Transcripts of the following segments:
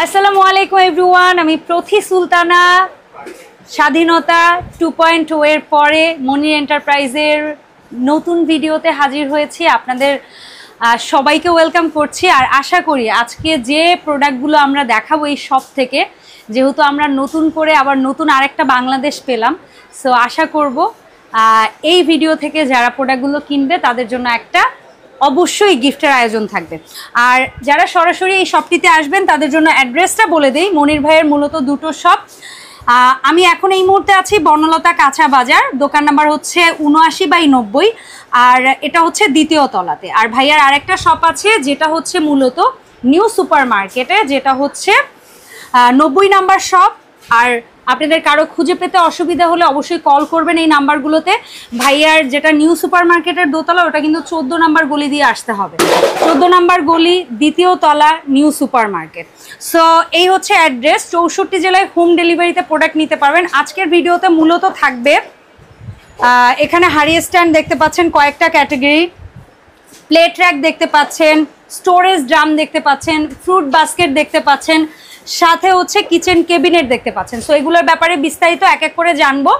আসসালামু আলাইকুম এভরিওয়ান, আমি প্রথি সুলতানা। স্বাধীনতা 2.0 এর পরে মনির এন্টারপ্রাইজের নতুন ভিডিওতে হাজির হয়েছি। আপনাদের সবাইকে ওয়েলকাম করছি। আর আশা করি আজকে যে প্রোডাক্টগুলো আমরা দেখাবো এই শপ থেকে, যেহেতু আমরা নতুন করে আবার নতুন আরেকটা বাংলাদেশ পেলাম, সো আশা করব এই ভিডিও থেকে যারা প্রোডাক্টগুলো কিনবে তাদের জন্য একটা অবশ্যই গিফটের আয়োজন থাকবে। আর যারা সরাসরি এই শপটিতে আসবেন তাদের জন্য অ্যাড্রেসটা বলে দেই। মনির ভাইয়ের মূলত দুটো শপ। আমি এখন এই মুহূর্তে আছি বনলতা কাঁচা বাজার, দোকান নাম্বার হচ্ছে 79/90, আর এটা হচ্ছে দ্বিতীয় তলাতে। আর ভাইয়ার আরেকটা শপ আছে যেটা হচ্ছে মূলত নিউ সুপার মার্কেটে, যেটা হচ্ছে 90 নাম্বার শপ। আর আপনাদের কারো খুঁজে পেতে অসুবিধা হলে অবশ্যই কল করবেন এই নাম্বারগুলোতে। ভাইয়ার যেটা নিউ সুপার মার্কেটের দোতলা, ওটা কিন্তু 14 নাম্বার গলি দিয়ে আসতে হবে। 14 নাম্বার গলি, দ্বিতীয় তলা, নিউ সুপার মার্কেট। সো এই হচ্ছে অ্যাড্রেস। 64 জেলায় হোম ডেলিভারিতে প্রোডাক্ট নিতে পারবেন। আজকের ভিডিওতে মূলত থাকবে এখানে হাড়ি স্ট্যান্ড দেখতে পাচ্ছেন কয়েকটা ক্যাটাগরি, প্লেট র্যাক দেখতে পাচ্ছেন, স্টোরেজ ড্রাম দেখতে পাচ্ছেন, ফ্রুট বাস্কেট দেখতে পাচ্ছেন, সাথে হচ্ছে কিচেন ক্যাবিনেট দেখতে পাচ্ছেন। সো এগুলোর ব্যাপারে বিস্তারিত এক এক করে জানবো।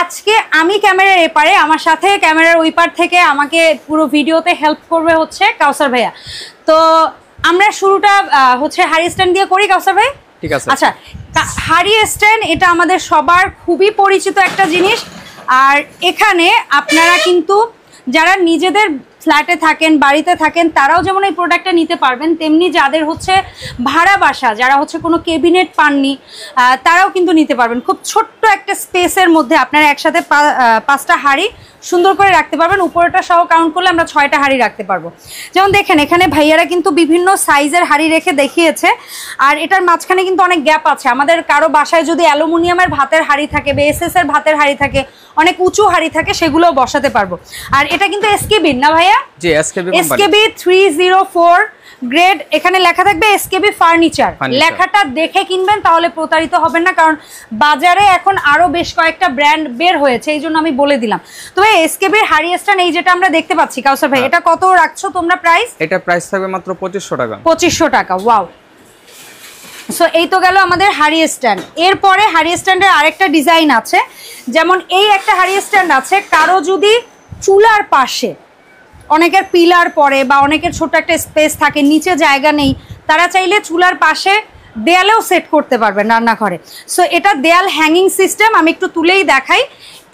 আজকে আমি ক্যামেরার এপারে, আমার সাথে ক্যামেরার ওই পার থেকে আমাকে পুরো ভিডিওতে হেল্প করবে হচ্ছে কাউসার ভাইয়া। তো আমরা শুরুটা হচ্ছে হাড়ি স্ট্যান্ড দিয়ে করি। কাউসার ভাই, ঠিক আছে? আচ্ছা, হাড়ি স্ট্যান্ড এটা আমাদের সবার খুবই পরিচিত একটা জিনিস। আর এখানে আপনারা কিন্তু যারা নিজেদের ফ্ল্যাটে থাকেন, বাড়িতে থাকেন, তারাও যেমন এই প্রোডাক্টটা নিতে পারবেন, তেমনি যাদের হচ্ছে ভাড়া বাসা, যারা হচ্ছে কোনো ক্যাবিনেট পাননি, তারাও কিন্তু নিতে পারবেন। খুব ছোট্ট একটা স্পেসের মধ্যে আপনারা একসাথে 5টা হাঁড়ি সুন্দর করে রাখতে পারবেন। উপরেটা সহ কাউন্ট করলে আমরা 6টা হাঁড়ি রাখতে পারবো। যেমন দেখেন এখানে ভাইয়ারা কিন্তু বিভিন্ন সাইজের হাঁড়ি রেখে দেখিয়েছে। আর এটার মাঝখানে কিন্তু অনেক গ্যাপ আছে। আমাদের কারো বাসায় যদি অ্যালুমিনিয়ামের ভাতের হাঁড়ি থাকে বা এসএস এর ভাতের হাঁড়ি থাকে, অনেক উঁচু হাঁড়ি থাকে, সেগুলোও বসাতে পারবো। আর এটা কিন্তু এসকেবি না ভাইয়া? জি, এসকেবি 304 গ্রেড। এখানে লেখা থাকবে এসকেবি ফার্নিচার। লেখাটা দেখে কিনবেন, তাহলে প্রতারিত হবেন না, কারণ বাজারে এখন আরো বেশ কয়েকটা ব্র্যান্ড বের হয়েছে, এই জন্য আমি বলে দিলাম। তো ভাই এসকেবির হাড়ি স্ট্যান্ড এই যেটা আমরা দেখতে পাচ্ছি, কাউসার ভাই, এটা কত রাখছো তোমরা প্রাইস? এটা প্রাইস থাকবে মাত্র 2500 টাকা। 2500 টাকা, ওয়াও। সো এই তো গেল আমাদের হাড়ি স্ট্যান্ড। এরপরে হাড়ি স্ট্যান্ডের আরেকটা ডিজাইন আছে। যেমন এই একটা হাড়ি স্ট্যান্ড আছে, কারো যদি চুলার পাশে অনেকের পিলার পড়ে বা অনেকের ছোট একটা স্পেস থাকে, নিচে জায়গা নেই, তারা চাইলে চুলার পাশে দেয়ালেও সেট করতে পারবেন রান্নাঘরে। সো এটা দেয়াল হ্যাঙ্গিং সিস্টেম। আমি একটু তুলেই দেখাই।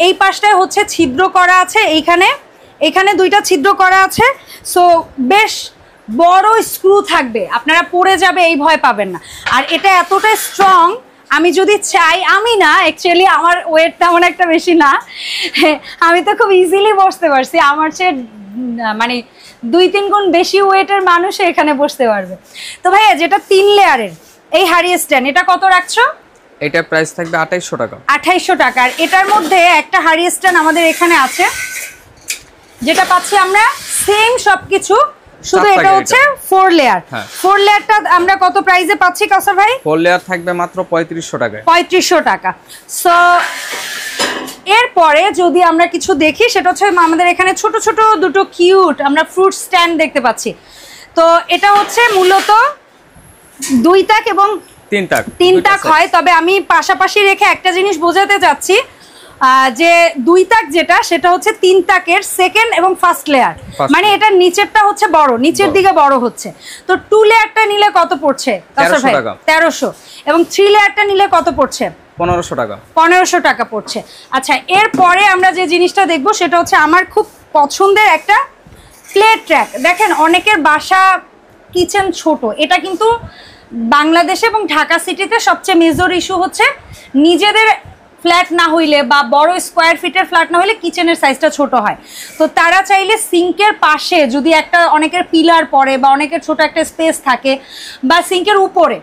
এই পাশটায় হচ্ছে ছিদ্র করা আছে, এইখানে 2টা ছিদ্র করা আছে। সো বেশ বড় স্ক্রু থাকবে, আপনারা পড়ে যাবে এই ভয় পাবেন না। আর এটা এতটা স্ট্রং, আমি যদি চাই, আমি না অ্যাকচুয়ালি, আমার ওয়েট তেমন একটা বেশি না, আমি তো খুব ইজিলি বসতে পারছি। আমার চেয়ে মানে 2-3 গুণ বেশি ওয়েটের মানুষ এখানে বসতে পারবে। তো ভাইয়া যেটা 3 লেয়ারের এই হাড়ি স্ট্যান্ড, এটা কত রাখছো? এটা প্রাইস থাকবে 2800 টাকা। 2800 টাকা। আর এটার মধ্যে একটা হাড়ি স্ট্যান্ড আমাদের এখানে আছে, যেটা পাচ্ছি আমরা সেম সবকিছু, শুধু এটা হচ্ছে 4 লেয়ার। 4 লেয়ারটা আমরা কত প্রাইসে পাচ্ছি কাউসার ভাই? 4 লেয়ার থাকবে মাত্র 3500 টাকায়। 3500 টাকা। সো এরপরে যদি আমরা কিছু দেখি, সেটা হচ্ছে আমাদের এখানে ছোট ছোট দুটো কিউট আমরা ফ্রুট স্ট্যান্ড দেখতে পাচ্ছি। তো এটা হচ্ছে মূলত 2 তাক এবং 3 তাক হয়। তবে আমি পাশাপাশি রেখে একটা জিনিস বোঝাতে চাচ্ছি, যে 2 তাক যেটা, সেটা হচ্ছে 3 তাকের সেকেন্ড এবং ফার্স্ট লেয়ার। মানে এটা নিচেরটা হচ্ছে বড়, নিচের দিকে বড় হচ্ছে। তো 2 লেয়ারটা নিলে কত পড়ছে? 1300। এবং 3 লেয়ারটা নিলে কত পড়ছে? 1500 টাকা। 1500 টাকা পড়ছে। আচ্ছা, এরপরে আমরা যে জিনিসটা দেখবো সেটা হচ্ছে আমার খুব পছন্দের একটা প্লেট র্যাক। দেখেন অনেকের বাসা কিচেন ছোট, এটা কিন্তু বাংলাদেশে এবং ঢাকা সিটিতে সবচেয়ে মেজর ইস্যু হচ্ছে নিজেদের ফ্ল্যাট না হইলে বা বড় স্কোয়ার ফিটের ফ্ল্যাট না হইলে কিচেনের সাইজটা ছোট হয়। তো তারা চাইলে সিঙ্কের পাশে যদি একটা, অনেকের পিলার পড়ে বা অনেকের ছোট একটা স্পেস থাকে, বা সিঙ্কের উপরে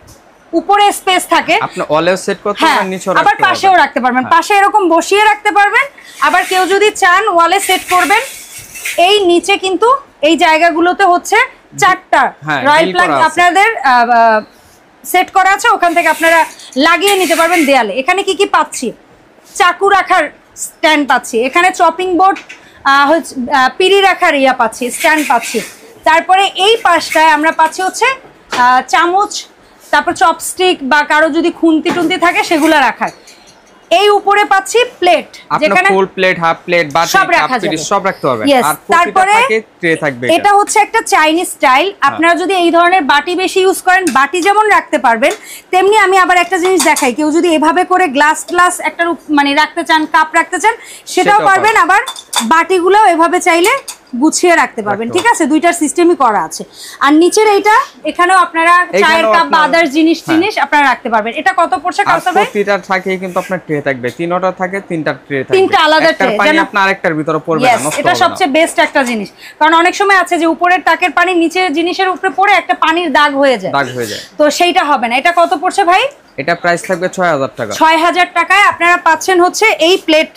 স্পেস থাকে, আপনি ওয়ালেও সেট করতে পারবেন, নিচেও আবার পাশেও রাখতে পারবেন। পাশে এরকম বসিয়ে রাখতে পারবেন। আবার কেউ যদি চান ওয়ালে সেট করবেন, এই নিচে কিন্তু এই জায়গাগুলোতে হচ্ছে 4টা রয়্যাল প্লাগ আপনাদের সেট করা আছে, ওখান থেকে আপনারা লাগিয়ে নিতে পারবেন দেয়ালে। এখানে কি কি পাচ্ছি? চাকু রাখার স্ট্যান্ড পাচ্ছি, এখানে চপিং বোর্ড, পিড়ি রাখার পাচ্ছি, স্ট্যান্ড পাচ্ছি। তারপরে এই পাশটায় আমরা পাচ্ছি হচ্ছে চামচ তারপর চপস্টিক বা কারো যদি খুন্তি টুন্তি থাকে সেগুলো রাখার। এই উপরে পাচ্ছি প্লেট, যেখানে ফুল প্লেট, হাফ প্লেট, বাটি, কাপ, পিরিচ সব রাখতে হবে। আর তারপরে ট্রে থাকবে। এটা হচ্ছে একটা চাইনিজ স্টাইল। আপনারা যদি এই ধরনের বাটি বেশি ইউজ করেন, বাটি যেমন রাখতে পারবেন, তেমনি আমি আবার একটা জিনিস দেখাই, কেউ যদি এভাবে করে গ্লাস একটা মানে রাখতে চান, কাপ রাখতে চান, সেটাও পারবেন। আবার বাটিগুলোও এভাবে চাইলে গুছিয়ে রাখতে পারবেন। ঠিক আছে, দুইটার সিস্টেমই করা আছে। আর নিচের এইটা, এখানেও আপনারা চায়ের কাপ বা আদার জিনিস আপনারা রাখতে পারবেন। এটা কত পড়ছে কাউসার ভাই? প্রতিটা থাকে কিন্তু আপনার ট্রে থাকবে, তিনটা থাকে, তিনটা ট্রে থাকবে, তিনটা আলাদা ট্রে, যেন আপনার আরেকটার ভিতরে পড়বে না, নষ্ট হবে না। এটা সবচেয়ে বেস্ট একটা জিনিস, কারণ অনেক সময় আছে যে উপরের তাকের পানি নিচের জিনিসের উপরে পড়ে একটা পানির দাগ হয়ে যায়, তো সেইটা হবে না। এটা কত পড়ছে ভাই? এটা প্রাইস থাকবে 6000 টাকা। 6000 টাকায় আপনারা পাচ্ছেন হচ্ছে এই প্লেট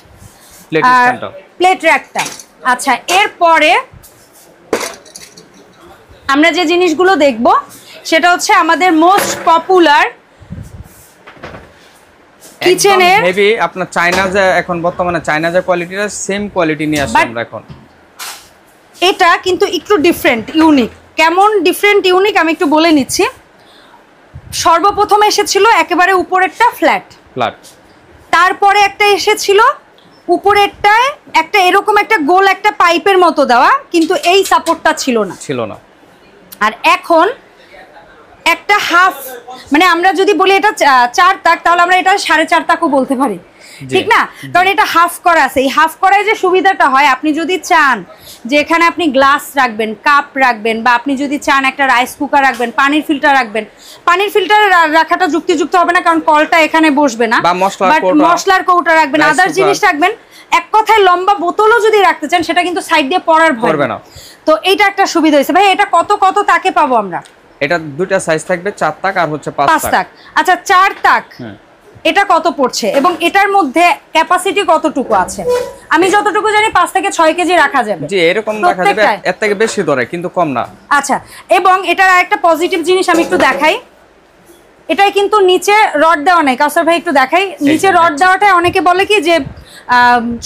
স্ট্যান্ডটা, প্লেট র‍্যাকটা। আচ্ছা, এরপরে আমরা যে জিনিসগুলো দেখব সেটা হচ্ছে আমাদের মোস্ট পপুলার কিচেনের হেভি। আপনার চায়না যে এখন বর্তমানে চায়না যে কোয়ালিটিটা, সেম কোয়ালিটি নিয়ে আসছে আমরা এখন। এটা কিন্তু একটু ডিফারেন্ট, ইউনিক। কেমন ডিফারেন্ট ইউনিক আমি একটু বলে নিচ্ছি। সর্বপ্রথম এসেছিল একেবারে উপরেরটা ফ্ল্যাট, তারপরে একটা এসেছিল উপরেরটায় একটা এরকম একটা গোল একটা পাইপের মতো দেওয়া, কিন্তু এই সাপোর্টটা ছিল না। আর এখন একটা হাফ, মানে আমরা যদি বলি এটা 4 তাক, তাহলে আমরা এটা 4.5 তাকও বলতে পারি, ঠিক না? কারণ এটা হাফ করা আছে। এই হাফ করায় যে সুবিধাটা হয়, আপনি যদি চান যে এখানে আপনি গ্লাস রাখবেন, কাপ রাখবেন, বা আপনি যদি চান একটা রাইস কুকার রাখবেন, পানির ফিল্টার রাখবেন, পানির ফিল্টার রাখাটা যুক্তিযুক্ত হবে না, কারণ কলটা এখানে বসবে না, বাট মশলার কৌটা রাখবেন, আদার জিনিস রাখবেন। এক কথায় লম্বা বোতলও যদি রাখতে চান, সেটা কিন্তু সাইড দিয়ে পড়ার ভয় হবে না। তো এইটা একটা সুবিধা হয়েছে। ভাই এটা কত তাকে পাবো আমরা? এটা দুইটা সাইজ থাকবে, 4 তাক আর হচ্ছে 5 তাক। আচ্ছা, 4 তাক এটা কত পড়ছে এবং এটার মধ্যে ক্যাপাসিটি কতটুকু আছে? আমি যতটুকু জানি 5 থেকে 6 কেজি রাখা যাবে। জি, এরকম রাখা যাবে, এর থেকে বেশি ধরে কিন্তু কম না। আচ্ছা, এবং এটার আরেকটা পজিটিভ জিনিস আমি একটু দেখাই। এটাই কিন্তু নিচে রড দেওয়া নাই। কাউসার ভাই একটু দেখাই, নিচে রড দেওয়াটা অনেকে বলে কি যে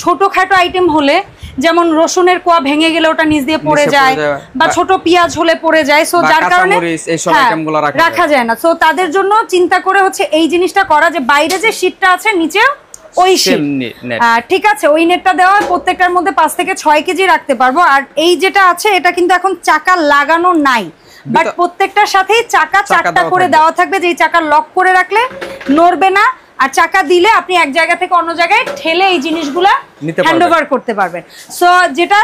ছোটখাটো আইটেম হলে, যেমন রসুনের কোয়া ভেঙে গেলে ওটা নিচ দিয়ে পড়ে যায়, বা ছোট পেঁয়াজ হলে পড়ে যায়, সো যার কারণে রাখা যায় না। সো তাদের জন্য চিন্তা করে হচ্ছে এই জিনিসটা করা, যে বাইরে যে শীটটা আছে নিচে ওই শীট, ঠিক আছে, ওই নেটটা দেওয়া, প্রত্যেকটার মধ্যে 5 থেকে 6 কেজি রাখতে পারবো। আর এই যেটা আছে এটা কিন্তু এখন চাকা লাগানো নাই, বাট প্রত্যেকটার সাথেই চাকা করে দেওয়া থাকবে, যে চাকা লক করে রাখলে নড়বে না। আর চাকা দিলে আপনি এক জায়গা থেকে অন্য জায়গায় ঠেলে এই জিনিসগুলা হ্যান্ডওভার করতে পারবেন। সো যেটা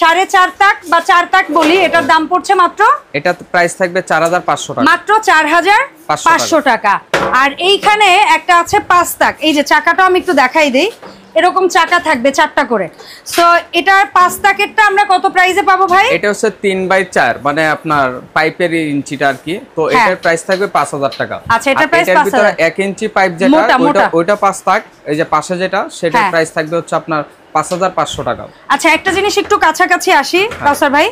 4.5 তাক বা 4 তাক বলি, এটার দাম পড়ছে মাত্র, এটা প্রাইস থাকবে 4500 টাকা, মাত্র 4500 টাকা। আর এইখানে একটা আছে 5 তাক, এই যে চাকাটা আমি একটু দেখাই দেই, এরকম চাকা থাকবে 4টা করে। সো এটার 5 তাকেরটা আমরা কত প্রাইসে পাবো ভাই? এটা হচ্ছে 3/4, মানে আপনার পাইপের ইঞ্চিটা আর কি। তো এটার প্রাইস থাকবে 5000 টাকা। আচ্ছা, এটার প্রাইস 5000। 1 ইঞ্চি পাইপ যেটা, ওইটা 5 তাক, এই যে পাশে যেটা, সেটার প্রাইস থাকবে হচ্ছে আপনার 5500 টাকা। আচ্ছা, একটা জিনিস একটু কাছাকাছি আসি কাউসার ভাই,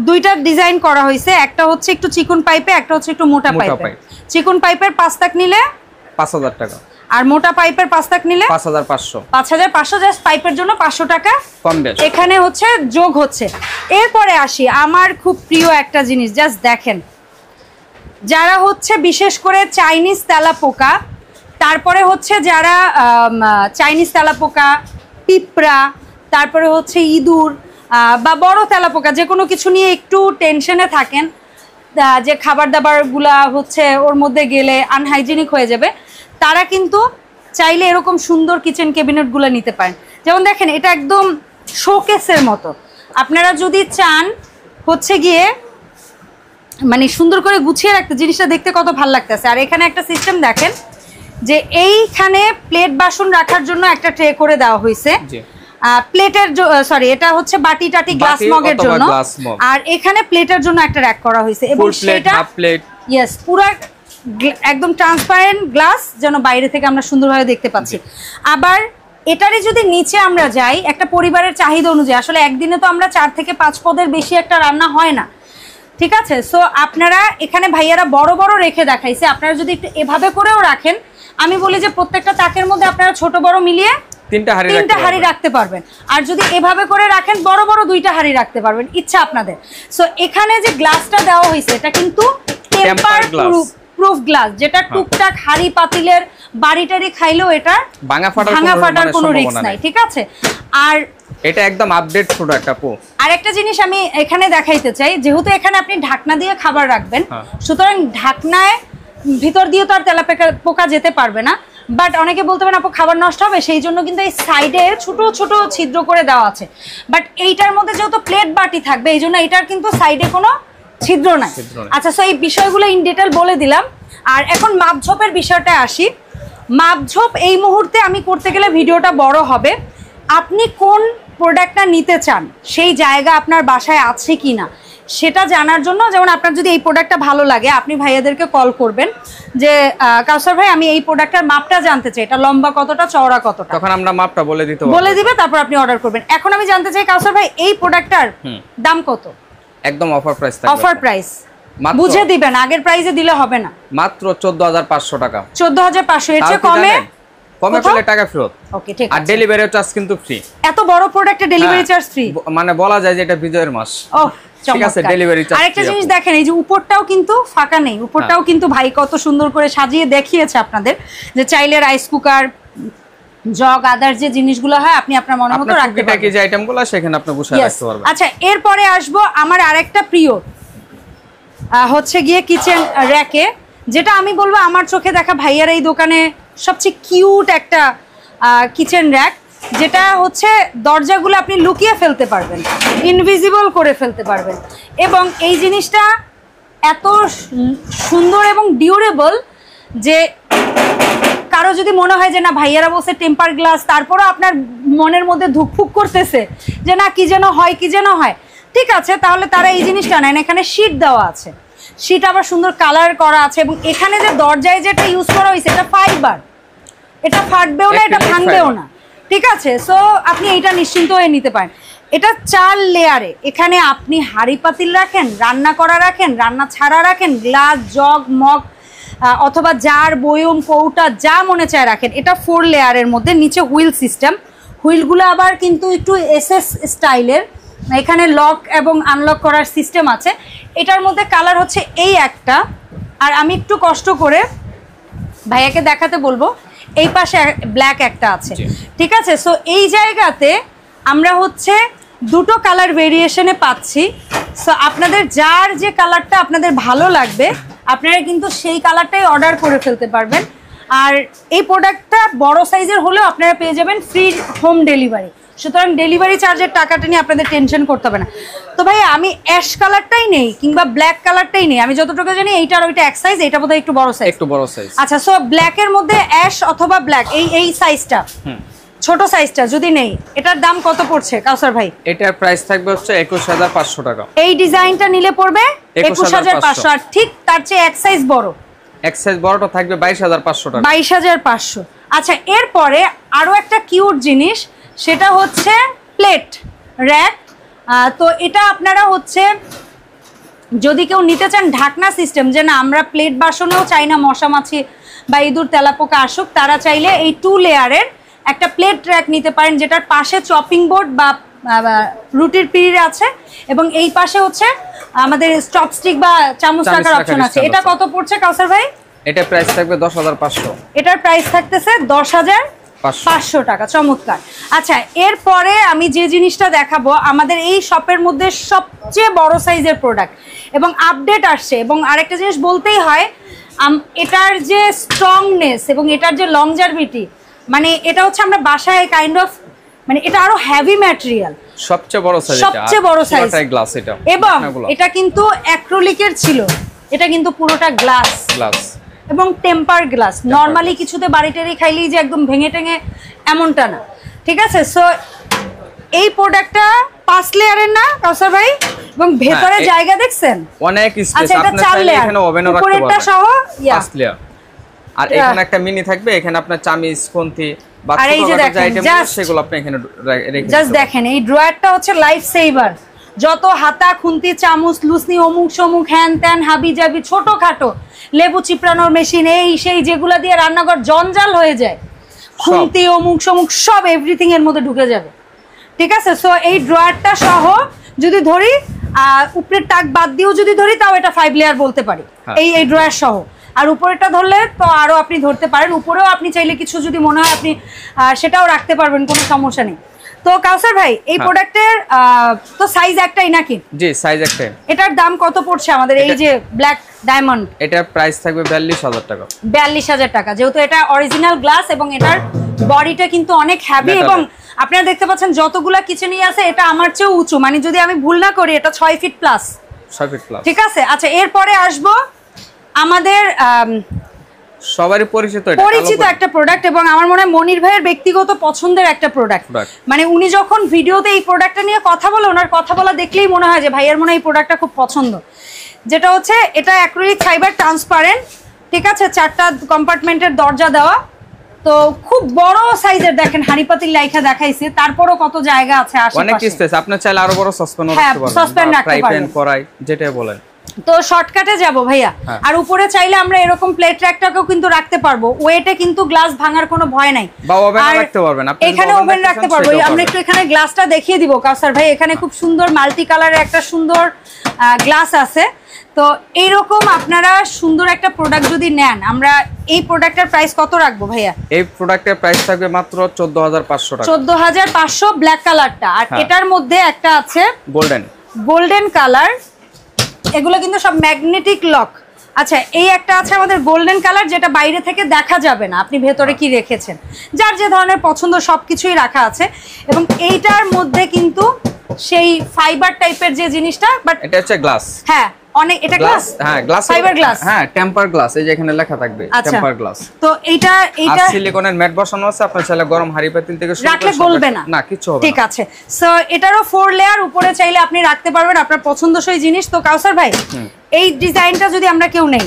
দুইটা ডিজাইন করা হয়েছে, একটা হচ্ছে একটু চিকন পাইপে, একটা হচ্ছে একটু মোটা পাইপে। চিকন পাইপের 5 তাক নিলে 5000 টাকা, আর মোটা পাইপের 5 তাক নিলে 5500। 5500 জাস্ট পাইপের জন্য 500 টাকা কম বেশি এখানে হচ্ছে যোগ হচ্ছে। এরপরে আসি আমার খুব প্রিয় একটা জিনিস, জাস্ট দেখেন, যারা হচ্ছে বিশেষ করে চাইনিজ তেলাপোকা, তারপরে হচ্ছে যারা চাইনিজ তেলাপোকা, পিঁপড়া, তারপরে হচ্ছে ইঁদুর বা বড় তেলাপোকা, যে কোনো কিছু নিয়ে একটু টেনশনে থাকেন যে খাবার দাবারগুলা হচ্ছে ওর মধ্যে গেলে আনহাইজেনিক হয়ে যাবে, তারা কিন্তু চাইলে এরকম সুন্দর কিচেন ক্যাবিনেটগুলো নিতে পারেন। যেমন দেখেন, এটা একদম শোকেসের মতো। আপনারা যদি চান হচ্ছে গিয়ে মানে সুন্দর করে গুছিয়ে রাখতে, জিনিসটা দেখতে কত ভালো লাগতেছে। আর এখানে একটা সিস্টেম দেখেন, যে এইখানে প্লেট বাসন রাখার জন্য একটা ট্রে করে দেওয়া হয়েছে, প্লেটের সরি এটা হচ্ছে বাটি টাটি গ্লাস মগের জন্য, আর এখানে প্লেটের জন্য একটা র‍্যাক করা হয়েছে, এবং সেটা ইয়েস পুরো একদম ট্রান্সপারেন্ট গ্লাস, যেন বাইরে থেকে আমরা সুন্দরভাবে দেখতে পাচ্ছি। আবার এটারে যদি নিচে আমরা যাই, একটা পরিবারের চাহিদা অনুযায়ী, আসলে একদিনে তো আমরা 4 থেকে 5 পদের বেশি একটা রান্না হয় না, ঠিক আছে? সো আপনারা এখানে ভাইয়ারা বড় বড় রেখে দেখাইছে, আপনারা যদি একটু এভাবে করেও রাখেন, আমি বলি যে প্রত্যেকটা তাকের মধ্যে আপনারা ছোট বড় মিলিয়ে 3টা হাঁড়ি রাখতে পারবেন। আর যদি এভাবে করে রাখেন, বড় বড় 2টা হাঁড়ি রাখতে পারবেন, ইচ্ছা আপনাদের। সো এখানে যে গ্লাসটা দেওয়া হয়েছে, এটা কিন্তু প্রুফ গ্লাস, যেটা টুকটাক হাড়ি পাতিলের বাড়িটারি খাইলেও এটা ভাঙা ফাটার কোনো রিস্ক নাই, ঠিক আছে। আর এটা একদম আপডেট প্রোডাক্ট আপু। আর একটা জিনিস আমি এখানে দেখাইতে চাই, যেহেতু এখানে আপনি ঢাকনা দিয়ে খাবার রাখবেন, সুতরাং ঢাকনায় ভিতর দিয়ে তো আর তেলাপোকা যেতে পারবে না, বাট অনেকে বলতে পারেন আপু খাবার নষ্ট হবে, সেই জন্য কিন্তু এই সাইডে ছোট ছোট ছিদ্র করে দেওয়া আছে। বাট এইটার মধ্যে যেহেতু প্লেট বাটি থাকবে, এই জন্য এইটার কিন্তু সাইডে কোনো ছিদ্র নাই। আচ্ছা, সো এই বিষয়গুলো ইন ডিটেল বলে দিলাম। আর এখন মাপঝোপের বিষয়টা আসি। মাপঝোপ এই মুহূর্তে আমি করতে গেলে ভিডিওটা বড় হবে। আপনি কোন প্রোডাক্টটা নিতে চান, সেই জায়গা আপনার বাসায় আছে কি না সেটা জানার জন্য, যেমন আপনার যদি এই প্রোডাক্টটা ভালো লাগে, আপনি ভাইয়াদেরকে কল করবেন যে কাউসার ভাই আমি এই প্রোডাক্টের মাপটা জানতে চাই, এটা লম্বা কতটা, চওড়া কতটা, তখন আমরা মাপটা বলে দিবে, তারপর আপনি অর্ডার করবেন। এখন আমি জানতে চাই কাউসার ভাই এই প্রোডাক্টটার দাম কত? একদম অফার প্রাইস থাকবে। অফার প্রাইস বুঝে দিবেন, আগের প্রাইসে দিলে হবে না। মাত্র 14500 টাকা। 14500, এর চেয়ে কমে পেলে টাকা ফেরত। ওকে, ঠিক আছে। আর ডেলিভারি চার্জ কিন্তু ফ্রি। এত বড় প্রোডাক্টে ডেলিভারি চার্জ ফ্রি, মানে বলা যায় যে এটা বিজয়ের মাস। ঠিক আছে, ডেলিভারি চার্জ। আরেকটা জিনিস দেখেন, এই যে উপরটাও কিন্তু ফাঁকা নেই, উপরটাও কিন্তু ভাই কত সুন্দর করে সাজিয়ে দেখিয়েছে আপনাদের, যে চাইলে রাইস কুকার, জগ, আদার যে জিনিসগুলো হয় আপনি আপনার মনের মতো রাখতে পারবেন। কি যে আইটেমগুলো সেখানে আপনি বসায় রাখতে পারবেন। আচ্ছা, এরপরে আসবো আমার আরেকটা প্রিয় হচ্ছে গিয়ে কিচেন র‍্যাকে, যেটা আমি বলবো আমার চোখে দেখা ভাইয়ার এই দোকানে সবচেয়ে কিউট একটা কিচেন র‍্যাক, যেটা হচ্ছে দরজাগুলো আপনি লুকিয়ে ফেলতে পারবেন, ইনভিজিবল করে ফেলতে পারবেন, এবং এই জিনিসটা এত সুন্দর এবং ডিউরেবল যে কারো যদি মনে হয় যে না ভাইয়ারা বলছে টেম্পার গ্লাস, তারপরও আপনার মনের মধ্যে ধুকফুক করতেছে যে না কি যেন হয়, ঠিক আছে, তাহলে তারা এই জিনিসটা নেন। এখানে শীট দেওয়া আছে, শীট আবার সুন্দর কালার করা আছে, এবং এখানে যে দরজায় যেটা ইউজ করা হয়েছে এটা ফাইবার, এটা ফাটবেও না, এটা ভাঙবেও না, ঠিক আছে। সো আপনি এইটা নিশ্চিন্ত হয়ে নিতে পারেন। এটা 4 লেয়ারে, এখানে আপনি হাঁড়ি পাতিল রাখেন, রান্না করা রাখেন, রান্না ছাড়া রাখেন, গ্লাস, জগ, মগ অথবা জার, বয়ম, কৌটা যা মনে চায় রাখেন। এটা 4 লেয়ারের মধ্যে, নিচে হুইল সিস্টেম, হুইলগুলো আবার কিন্তু একটু এসএস স্টাইলের, এখানে লক এবং আনলক করার সিস্টেম আছে। এটার মধ্যে কালার হচ্ছে এই একটা, আর আমি একটু কষ্ট করে ভাইয়াকে দেখাতে বলবো, এই পাশে ব্ল্যাক একটা আছে, ঠিক আছে। সো এই জায়গাতে আমরা হচ্ছে দুটো কালার ভেরিয়েশনে পাচ্ছি। সো আপনাদের যার যে কালারটা আপনাদের ভালো লাগবে আপনারা কিন্তু সেই কালারটাই অর্ডার করে ফেলতে পারবেন। আর এই প্রোডাক্টটা বড় সাইজের হলেও আপনারা পেয়ে যাবেন ফ্রি হোম ডেলিভারি, সুতরাং ডেলিভারি চার্জের টাকাটা নিয়ে আপনাদের টেনশন করতে হবে না। তো ভাই আমি অ্যাশ কালারটাই নেই কিংবা ব্ল্যাক কালারটাই নেই, আমি যতটুকু জানি এইটার ওইটা এক সাইজ, এটা বোধহয় একটু বড় সাইজ। আচ্ছা, সো ব্ল্যাকের মধ্যে অ্যাশ অথবা ব্ল্যাক এই সাইজটা, ছোট সাইজটা যদি নেই, এটার দাম কত পড়ছে কাউসার ভাই? এটার প্রাইস থাকবে হচ্ছে 21500 টাকা। এই ডিজাইনটা নিলে পড়বে 21500, আর ঠিক তার চেয়ে এক সাইজ বড়টা থাকবে 22500 টাকা। 22500। আচ্ছা, এরপরে আরো একটা কিউট জিনিস, সেটা হচ্ছে প্লেট র‍্যাক। তো এটা আপনারা হচ্ছে যদি কেউ নিতে চান ঢাকনা সিস্টেম, যে না আমরা প্লেট বাসনেও চাই না মশা মাছি বা ইঁদুর তেলাপোকা আসুক, তারা চাইলে এই 2 লেয়ারের একটা প্লেট র‍্যাক নিতে পারেন, যেটার পাশে চপিং বোর্ড বা রুটির পিঁড়ি আছে, এবং এই পাশে হচ্ছে আমাদের চপস্টিক বা চামচ রাখার অপশন আছে। এটা কত পড়ছে কাউসার ভাই? এটা প্রাইস থাকবে 10500। এটার প্রাইস থাকতেছে 10500 টাকা। চমৎকার। আচ্ছা, এরপরে আমি যে জিনিসটা দেখাবো, আমাদের এই শপের মধ্যে সবচেয়ে বড় সাইজের প্রোডাক্ট এবং আপডেট আসছে, এবং আরেকটা জিনিস বলতেই হয়, এটার যে স্ট্রংনেস এবং এটার যে লংজারভিটি, মানে এটা হচ্ছে আমরা বাসায় কাইন্ড অফ, মানে এটা আরো হেভি ম্যাটেরিয়াল, সবচেয়ে বড় সাইজ গ্লাস এটা, এবং এটা কিন্তু অ্যাক্রিলিকের ছিল, এটা কিন্তু পুরোটা গ্লাস এবং টেম্পার গ্লাস। নরমালি কিছুতে বাড়িটারি খাইলেই যে একদম ভেঙে টেঙে এমনটা না, ঠিক আছে। সো এই প্রোডাক্টটা 5 লেয়ারের না কাউসার ভাই, এবং ভেতরে জায়গা দেখছেন অনেক স্পেস, আপনি চাইলে এখানে ওভেনও রাখতে পারবেন, উপরেরটা সহ 5 লেয়ার। আর এখানে একটা মিনি থাকবে, এখানে আপনার চামিচ, খুন্তি বা ছোটখাটো আইটেম সেগুলো আপনি এখানে রেখে জাস্ট দেখেন। এই ড্রয়ারটা হচ্ছে লাইফ সেভার, যত হাতা, খুন্তি, চামচ, লুসনি, অমুক সমুক, হ্যান ত্যান, হাবি জাবি, ছোটখাটো লেবু চিপড়ানোর মেশিন, এই সেই যেগুলো দিয়ে রান্নাঘর জঞ্জাল হয়ে যায়, খুন্তি, অমুক সমুক সব এভরিথিং এর মধ্যে ঢুকে যাবে, ঠিক আছে। সো এই ড্রয়ারটা সহ যদি ধরি, উপরের টাক বাদ দিয়েও যদি ধরি, তাও এটা 5 লেয়ার বলতে পারি, এই ড্রয়ার সহ। আর উপরেরটা ধরলে তো আরো আপনি ধরতে পারেন, উপরেও আপনি চাইলে কিছু যদি মনে হয় আপনি সেটাও রাখতে পারবেন, কোনো সমস্যা নেই। তো কাউসার ভাই এই প্রোডাক্টের তো সাইজ একটাই নাকি? জি সাইজ একটাই। এটার দাম কত পড়ছে আমাদের এই যে ব্ল্যাক ডায়মন্ড? এটার প্রাইস থাকবে 42000 টাকা। 42000 টাকা, যেহেতু এটা অরিজিনাল গ্লাস এবং এটার বডিটা কিন্তু অনেক হেভি, এবং আপনারা দেখতে পাচ্ছেন যতগুলা কিচেনই আছে এটা আমার চেয়েও উঁচু, মানে যদি আমি ভুল না করি এটা 6 ফিট প্লাস। 6 ফিট প্লাস, ঠিক আছে। আচ্ছা এরপরে আসবো আমাদের সবারই পরিচিত একটা প্রোডাক্ট, এবং আমার মনে হয় মনির ভাইয়ের ব্যক্তিগত পছন্দের একটা প্রোডাক্ট। মানে উনি যখন ভিডিওতে এই প্রোডাক্টটা নিয়ে কথা বলে, ওনার কথা বলা দেখলেই মনে হয় যে ভাইয়ের মনে হয় এই প্রোডাক্টটা খুব পছন্দ। যেটা হচ্ছে এটা অ্যাক্রিলিক ফাইবার ট্রান্সপারেন্ট, ঠিক আছে, 4টা কম্পার্টমেন্টের দরজা দেওয়া, তো খুব বড় সাইজের। দেখেন হাঁড়িপাতিল লাইখা দেখাইছে, তারপরও কত জায়গা আছে আশেপাশে, অনেক স্পেস। আপনি চাইলে আরো বড় সসপ্যানও রাখতে পারবেন, সসপ্যান রাখতে পারবেন, কড়াই যেটা বলেন। তো শর্টকাটে যাব ভাইয়া। আর উপরে চাইলে আমরা এরকম প্লেট ট্র্যাকটাকেও কিন্তু রাখতে পারবো, ওয়েটে কিন্তু গ্লাস ভাঙার কোনো ভয় নাই। বা ওভেন রাখতে পারবেন আপনি, এখানে ওভেন রাখতে পারবো। আমরা একটু এখানে গ্লাসটা দেখিয়ে দিব কাউসার ভাই। এখানে খুব সুন্দর মাল্টি কালারের একটা সুন্দর গ্লাস আছে। তো এইরকম আপনারা সুন্দর একটা প্রোডাক্ট যদি নেন, আমরা এই প্রোডাক্টের প্রাইস কত রাখবো ভাইয়া? এই প্রোডাক্টের প্রাইস থাকবে মাত্র 14500 টাকা। 14500 ব্ল্যাক কালারটা। আর এটার মধ্যে একটা আছে গোল্ডেন কালার, এগুলো কিন্তু সব ম্যাগনেটিক লক। আচ্ছা এই একটা আছে আমাদের গোল্ডেন কালার, যেটা বাইরে থেকে দেখা যাবে না আপনি ভেতরে কি রেখেছেন, যার যে ধরনের পছন্দ সবকিছুই রাখা আছে। এবং এইটার মধ্যে কিন্তু সেই ফাইবার টাইপের যে জিনিসটা, বাট এটা হচ্ছে গ্লাস। হ্যাঁ অনেক, এটা গ্লাস, হ্যাঁ গ্লাস, ফাইবার গ্লাস, হ্যাঁ টেম্পার গ্লাস, এই যে এখানে লেখা থাকবে টেম্পার গ্লাস। তো এইটা সিলিকনের ম্যাট বসানো আছে, আপনার চাইলে গরম হাড়ি পাতিল থেকে রাখলে গলবে না, না কিছু হবে না, ঠিক আছে। সো এটারও 4 লেয়ার, উপরে চাইলে আপনি রাখতে পারবেন আপনার পছন্দসই জিনিস। তো কাউসার ভাই এই ডিজাইনটা যদি আমরা কেউ নেই,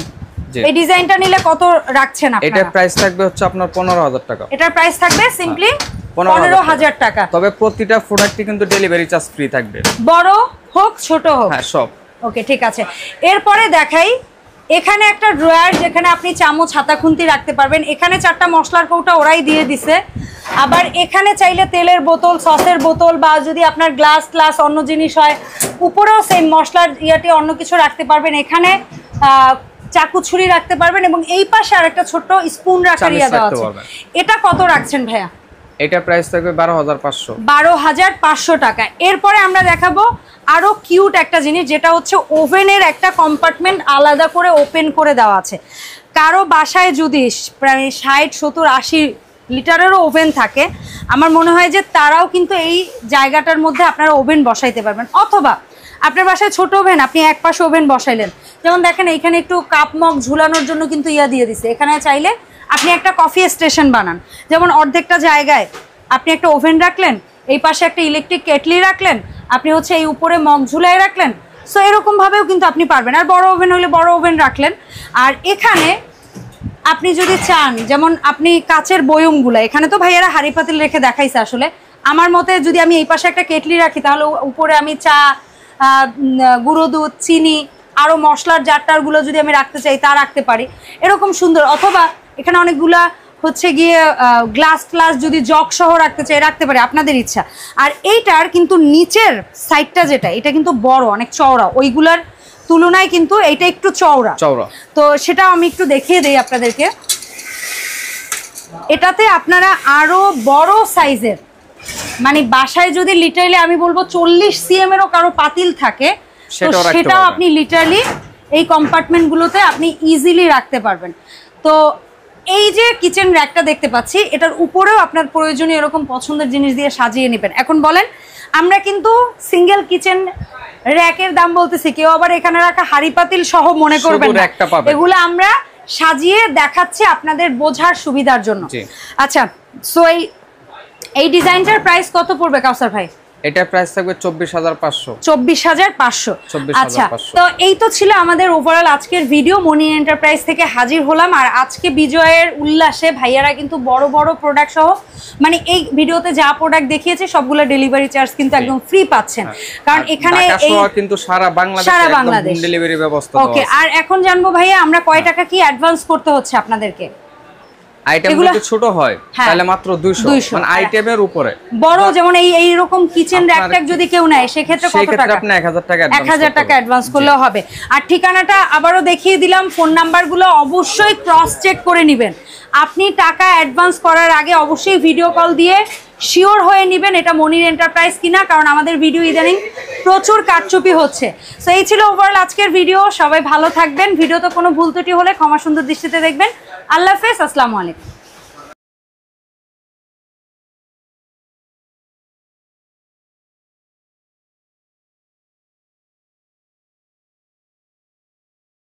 এই ডিজাইনটা নিলে কত রাখছেন আপনারা? এটার প্রাইস থাকবে হচ্ছে আপনার 15000 টাকা। এটার প্রাইস থাকবে সিম্পলি 15000 টাকা। তবে প্রতিটা প্রোডাক্টই কিন্তু ডেলিভারি চার্জ ফ্রি থাকবে, বড় হোক ছোট হোক, হ্যাঁ সব। ওকে ঠিক আছে। এরপরে দেখাই এখানে একটা ড্রয়ার, যেখানে আপনি চামচ হাতা খুন্তি রাখতে পারবেন। এখানে 4টা মশলার কৌটা ওরাই দিয়ে দিছে। আবার এখানে চাইলে তেলের বোতল, সসের বোতল, বা যদি আপনার গ্লাস অন্য জিনিস হয়, উপরেও সেম মশলার ইয়াতে অন্য কিছু রাখতে পারবেন। এখানে চাকু ছুরি রাখতে পারবেন, এবং এই পাশে আরেকটা ছোট স্পুন রাখার ইয়া দেওয়া আছে। এটা কত রাখছেন ভাইয়া? এটা প্রাইস থাকবে 12500। 12500 টাকা। এরপরে আমরা দেখাবো আরো কিউট একটা জিনিস, যেটা হচ্ছে ওভেনের একটা কম্পার্টমেন্ট আলাদা করে ওপেন করে দেওয়া আছে। কারো বাসায় যদি প্রায় 60, 70, 80 লিটারেরও ওভেন থাকে, আমার মনে হয় যে তারাও কিন্তু এই জায়গাটার মধ্যে আপনারা ওভেন বসাইতে পারবেন। অথবা আপনার বাসায় ছোট ওভেন, আপনি এক পাশে ওভেন বসাইলেন, যেমন দেখেন এইখানে একটু কাপ মগ ঝুলানোর জন্য কিন্তু ইয়া দিয়ে দিছে। এখানে চাইলে আপনি একটা কফি স্টেশন বানান, যেমন অর্ধেকটা জায়গায় আপনি একটা ওভেন রাখলেন, এই পাশে একটা ইলেকট্রিক কেটলি রাখলেন, আপনি হচ্ছে এই উপরে মগ ঝুলাই রাখলেন। সো এরকম ভাবেও কিন্তু আপনি পারবেন। আর বড় ওভেন হলে বড় ওভেন রাখলেন। আর এখানে আপনি যদি চান, যেমন আপনি কাচের বয়মগুলো, এখানে তো ভাইয়ারা হাঁড়ি পাতিল রেখে দেখাইছে, আসলে আমার মতে যদি আমি এই পাশে একটা কেটলি রাখি, তাহলে উপরে আমি চা, গুঁড়ো দুধ, চিনি, আরও মশলার জারটারগুলো যদি আমি রাখতে চাই তা রাখতে পারি, এরকম সুন্দর। অথবা এখানে অনেকগুলা হচ্ছে গিয়ে গ্লাস যদি জগ সহ রাখতে চাই, রাখতে পারি, আপনাদের ইচ্ছা। আর এইটার কিন্তু নিচের সাইডটা যেটা, এটা কিন্তু বড়, অনেক চওড়া, ওইগুলার তুলনায় কিন্তু এইটা একটু চওড়া। তো সেটা আমি একটু দেখিয়ে দেই আপনাদেরকে। এটাতে আপনারা আরো বড় সাইজের, মানে বাসায় যদি লিটারালি আমি বলবো 40 cm এরও কারো পাতিল থাকে, সেটাও আপনি লিটারালি এই কম্পার্টমেন্টগুলোতে আপনি ইজিলি রাখতে পারবেন। তো এই যে কিচেন র্যাকটা দেখতে পাচ্ছি, এটার উপরেও আপনার প্রয়োজনীয় এরকম পছন্দের জিনিস দিয়ে সাজিয়ে নেবেন। এখন বলেন, আমরা কিন্তু সিঙ্গেল কিচেন র্যাকের দাম বলতেছি, কেউ আবার এখানে রাখা হাঁড়ি পাতিল সহ মনে করবেন না, এগুলো আমরা সাজিয়ে দেখাচ্ছি আপনাদের বোঝার সুবিধার জন্য। আচ্ছা, সো এই ডিজাইনটার প্রাইস কত পড়বে কাউসার ভাই? এটা প্রাইস থাকবে 24500। 24500। আচ্ছা, তো এই তো ছিল আমাদের ওভারঅল আজকের ভিডিও। মনি এন্টারপ্রাইজ থেকে হাজির হলাম। আর আজকে বিজয়ের উল্লাসে ভাইয়ারা কিন্তু বড় বড় প্রোডাক্ট সহ, মানে এই ভিডিওতে যা প্রোডাক্ট দেখিয়েছে সবগুলো ডেলিভারি চার্জ কিন্তু একদম ফ্রি পাচ্ছেন, কারণ এখানে এই কিন্তু সারা বাংলাদেশ ডেলিভারি ব্যবস্থা। ওকে, আর এখন জানবো ভাইয়া আমরা কয় টাকা কি অ্যাডভান্স করতে হচ্ছে আপনাদেরকে? আইটেম যদি ছোট হয় তাহলে মাত্র 200 মানে আইটেমের উপরে। বড় যেমন এই রকম কিচেন র‍্যাক যদি কেউ নেয় সেক্ষেত্রে কত টাকা? আপনি 1000 টাকা 1000 টাকা অ্যাডভান্স করলেও হবে। আর ঠিকানাটা আবারও দেখিয়ে দিলাম, ফোন নাম্বারগুলো অবশ্যই ক্রস চেক করে নেবেন। আপনি টাকা অ্যাডভান্স করার আগে অবশ্যই ভিডিও কল দিয়ে শিওর হয়ে নেবেন এটা মনির এন্টারপ্রাইজ কিনা, কারণ আমাদের ভিডিও ইদানিং প্রচুর কারচুপি হচ্ছে। সো এই ছিল ওভারঅল আজকের ভিডিও। সবাই ভালো থাকবেন। ভিডিওতে কোনো ভুল ত্রুটি হলে ক্ষমা সুন্দর দৃষ্টিতে দেখবেন। আল্লাহ হাফেজ, আসসালামু আলাইকুম।